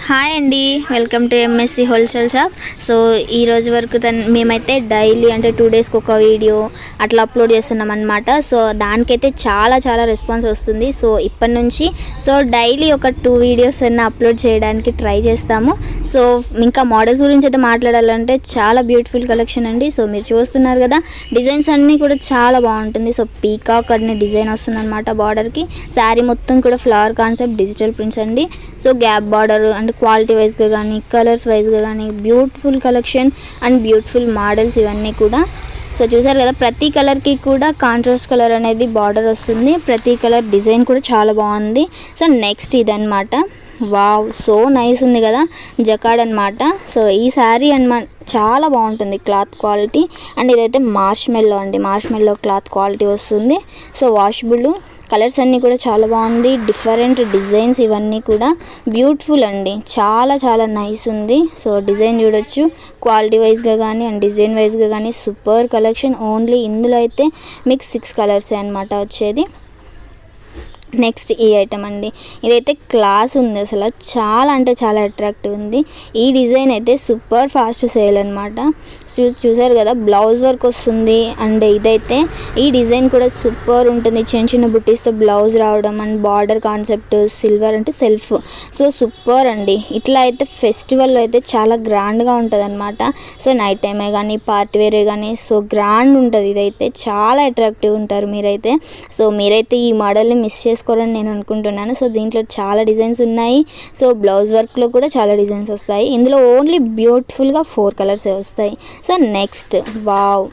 Hi అండి, welcome to MSc wholesale shop. So ఈ రోజు వరకు మేమైతే డైలీ అంటే 2 డేస్కి ఒక వీడియో అట్లా అప్లోడ్ చేస్తున్నాం అనమాట. సో దానికైతే చాలా రెస్పాన్స్ వస్తుంది. సో ఇప్పటి నుంచి డైలీ ఒక 2 వీడియోస్ అన్న అప్లోడ్ చేయడానికి ట్రై చేస్తాము. సో ఇంకా మోడల్స్ గురించి అయితే మాట్లాడాలంటే చాలా బ్యూటిఫుల్ కలెక్షన్ అండి. సో మీరు చూస్తున్నారు కదా, డిజైన్స్ అన్నీ కూడా చాలా బాగుంటుంది. సో పీకాక్ అనే డిజైన్ వస్తుంది అనమాట బార్డర్కి. శారీ మొత్తం కూడా ఫ్లవర్ కాన్సెప్ట్ డిజిటల్ ప్రింట్స్ అండి. So gap border and quality వైజ్గా కానీ కలర్స్ వైజ్గా కానీ beautiful collection and beautiful models ఇవన్నీ కూడా. సో చూసారు కదా, ప్రతి కలర్కి కూడా కాంట్రాస్ట్ కలర్ అనేది బార్డర్ వస్తుంది. ప్రతి కలర్ డిజైన్ కూడా చాలా బాగుంది. సో నెక్స్ట్ ఇదన్నమాట. వావ్, సో నైస్ ఉంది కదా, జకాడ్ అనమాట. సో ఈ శారీ అనమాట చాలా బాగుంటుంది క్లాత్ క్వాలిటీ. అండ్ ఇదైతే మార్ష్మెల్లో అండి, మార్ష్మెల్లో క్లాత్ క్వాలిటీ వస్తుంది. సో వాషబుల్, కలర్స్ అన్నీ కూడా చాలా బాగుంది. డిఫరెంట్ డిజైన్స్ ఇవన్నీ కూడా బ్యూటిఫుల్ అండి, చాలా నైస్ ఉంది. సో డిజైన్ చూడొచ్చు, క్వాలిటీ వైజ్గా కానీ అండ్ డిజైన్ వైజ్గా కానీ సూపర్ కలెక్షన్. ఓన్లీ ఇందులో అయితే మీకు 6 కలర్సే అనమాట వచ్చేది. నెక్స్ట్ ఈ ఐటమ్ అండి, ఇదైతే క్లాస్ ఉంది, అసలు చాలా అంటే చాలా అట్రాక్టివ్ ఉంది. ఈ డిజైన్ అయితే సూపర్ ఫాస్ట్ సేల్ అనమాట. చూసారు కదా, బ్లౌజ్ వర్క్ వస్తుంది. అండ్ ఇదైతే ఈ డిజైన్ కూడా సూపర్ ఉంటుంది. చిన్న బుట్టీస్తో బ్లౌజ్ రావడం అండ్ బార్డర్ కాన్సెప్ట్ సిల్వర్ అంటే సెల్ఫ్. సో సూపర్ అండి. ఇట్లా అయితే ఫెస్టివల్లో అయితే చాలా గ్రాండ్గా ఉంటుంది అనమాట. సో నైట్ టైమే కానీ పార్టీ వేరే కానీ సో గ్రాండ్ ఉంటుంది. ఇదైతే చాలా అట్రాక్టివ్ ఉంటారు మీరైతే. సో మీరైతే ఈ మోడల్ని మిస్ చేసుకోవాలని నేను అనుకుంటున్నాను. సో దీంట్లో చాలా డిజైన్స్ ఉన్నాయి. సో బ్లౌజ్ వర్క్లో కూడా చాలా డిజైన్స్ వస్తాయి. ఇందులో ఓన్లీ బ్యూటిఫుల్గా 4 కలర్సే వస్తాయి. సో నెక్స్ట్ వావ్,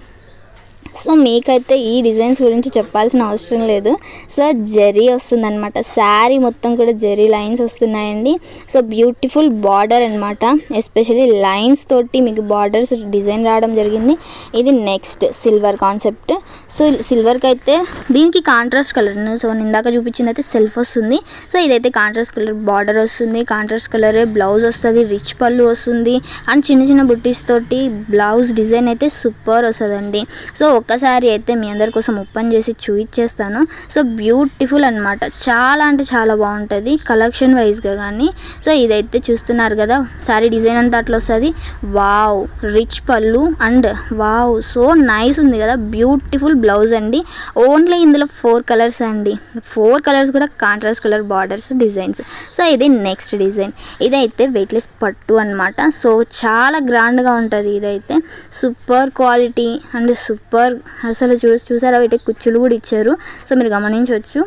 సో మీకైతే ఈ డిజైన్స్ గురించి చెప్పాల్సిన అవసరం లేదు. సో జరీ వస్తుందన్నమాట, శారీ మొత్తం కూడా జరీ లైన్స్ వస్తున్నాయండి. సో బ్యూటిఫుల్ బార్డర్ అనమాట, ఎస్పెషల్లీ లైన్స్ తోటి మీకు బార్డర్స్ డిజైన్ రావడం జరిగింది. ఇది నెక్స్ట్ సిల్వర్ కాన్సెప్ట్. సో సిల్వర్కి అయితే దీనికి కాంట్రాస్ట్ కలర్, సో ఇందాక చూపించింది అయితే సెల్ఫ్ వస్తుంది. సో ఇదైతే కాంట్రాస్ట్ కలర్ బార్డర్ వస్తుంది, కాంట్రాస్ట్ కలరే బ్లౌజ్ వస్తుంది, రిచ్ పళ్ళు వస్తుంది. అండ్ చిన్న బుట్టీస్ తోటి బ్లౌజ్ డిజైన్ అయితే సూపర్ వస్తుందండి. సో ఒక్కసారి అయితే మీ అందరి కోసం ఓపెన్ చేసి చూపించేస్తాను. సో బ్యూటిఫుల్ అనమాట, చాలా అంటే చాలా బాగుంటుంది కలెక్షన్ వైజ్గా కానీ. సో ఇదైతే చూస్తున్నారు కదా, శారీ డిజైన్ అంతా అట్లా వస్తుంది. వావ్, రిచ్ పళ్ళు అండ్ వావ్, సో నైస్ ఉంది కదా, బ్యూటిఫుల్ బ్లౌజ్ అండి. ఓన్లీ ఇందులో 4 కలర్స్ అండి, 4 కలర్స్ కూడా contrast colour borders designs. So ఇది నెక్స్ట్ డిజైన్, ఇదైతే వెయిట్లెస్ పట్టు అనమాట. సో చాలా గ్రాండ్గా ఉంటుంది. ఇదైతే సూపర్ క్వాలిటీ అండ్ సూపర్, అసలు చూసారా, వీటికి కుచ్చులు కూడా ఇచ్చారు. సో మీరు గమనించవచ్చు,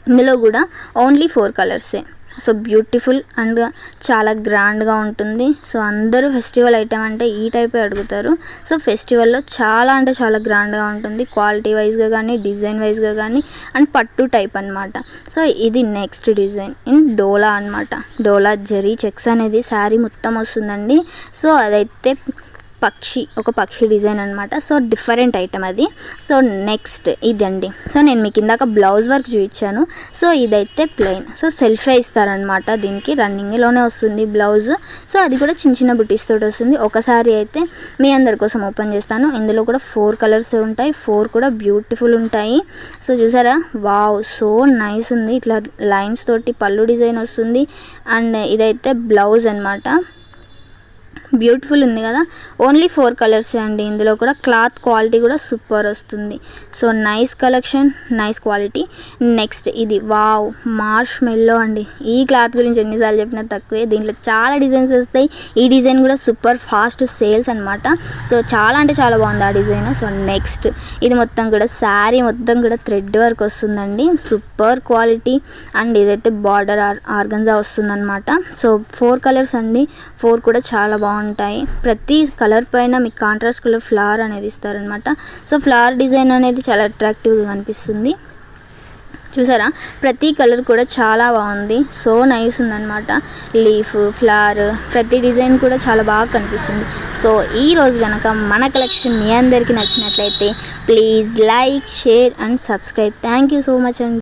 ఇందులో కూడా ఓన్లీ 4 కలర్సే. సో బ్యూటిఫుల్ అండ్ చాలా గ్రాండ్గా ఉంటుంది. సో అందరూ ఫెస్టివల్ ఐటమ్ అంటే ఈ టైపే అడుగుతారు. సో ఫెస్టివల్లో చాలా అంటే చాలా గ్రాండ్గా ఉంటుంది, క్వాలిటీ వైజ్గా కానీ డిజైన్ వైజ్గా కానీ అండ్ పట్టు టైప్ అనమాట. సో ఇది నెక్స్ట్ డిజైన్ ఇన్ డోలా అనమాట. డోలా జరీ చెక్స్ అనేది శారీ మొత్తం వస్తుందండి. సో అదైతే ఒక పక్షి డిజైన్ అనమాట. సో డిఫరెంట్ ఐటమ్ అది. సో నెక్స్ట్ ఇదండి. సో నేను మీకు ఇందాక బ్లౌజ్ వర్క్ చూపించాను. సో ఇదైతే ప్లెయిన్, సో సెల్ఫే ఇస్తారనమాట. దీనికి రన్నింగ్లోనే వస్తుంది బ్లౌజ్. సో అది కూడా చిన్న బుట్టీస్ తోటి వస్తుంది. ఒకసారి అయితే మీ అందరి కోసం ఓపెన్ చేస్తాను. ఇందులో కూడా 4 కలర్స్ ఉంటాయి, 4 కూడా బ్యూటిఫుల్ ఉంటాయి. సో చూసారా, వావ్, సో నైస్ ఉంది. ఇట్లా లైన్స్ తోటి పళ్ళు డిజైన్ వస్తుంది. అండ్ ఇదైతే బ్లౌజ్ అనమాట. బ్యూటిఫుల్ ఉంది కదా, ఓన్లీ 4 కలర్సే అండి. ఇందులో కూడా క్లాత్ క్వాలిటీ కూడా సూపర్ వస్తుంది. So nice collection, nice quality. Next ఇది వావ్, మార్ష్మెల్లో అండి. ఈ క్లాత్ గురించి ఎన్నిసార్లు చెప్పినా తక్కువే. దీంట్లో చాలా డిజైన్స్ వస్తాయి. ఈ డిజైన్ కూడా సూపర్ ఫాస్ట్ సేల్స్ అనమాట. సో చాలా అంటే చాలా బాగుంది ఆ డిజైన్. సో నెక్స్ట్ ఇది మొత్తం కూడా శారీ మొత్తం కూడా థ్రెడ్ వర్క్ వస్తుందండి, సూపర్ క్వాలిటీ. అండ్ ఇదైతే బార్డర్ ఆర్గంజా వస్తుందన్నమాట. సో 4 కలర్స్ అండి, 4 కూడా చాలా బాగుంటాయి. ప్రతి కలర్ పైన మీకు కాంట్రాస్ట్ కలర్ ఫ్లవర్ అనేది ఇస్తారనమాట. సో ఫ్లవర్ డిజైన్ అనేది చాలా అట్రాక్టివ్గా కనిపిస్తుంది. చూసారా, ప్రతి కలర్ కూడా చాలా బాగుంది. సో నైస్ ఉందన్నమాట. లీఫ్, ఫ్లవర్, ప్రతి డిజైన్ కూడా చాలా బాగా కనిపిస్తుంది. సో ఈరోజు కనుక మన కలెక్షన్ మీ అందరికీ నచ్చినట్లయితే please like, share and subscribe. Thank you so much అండి.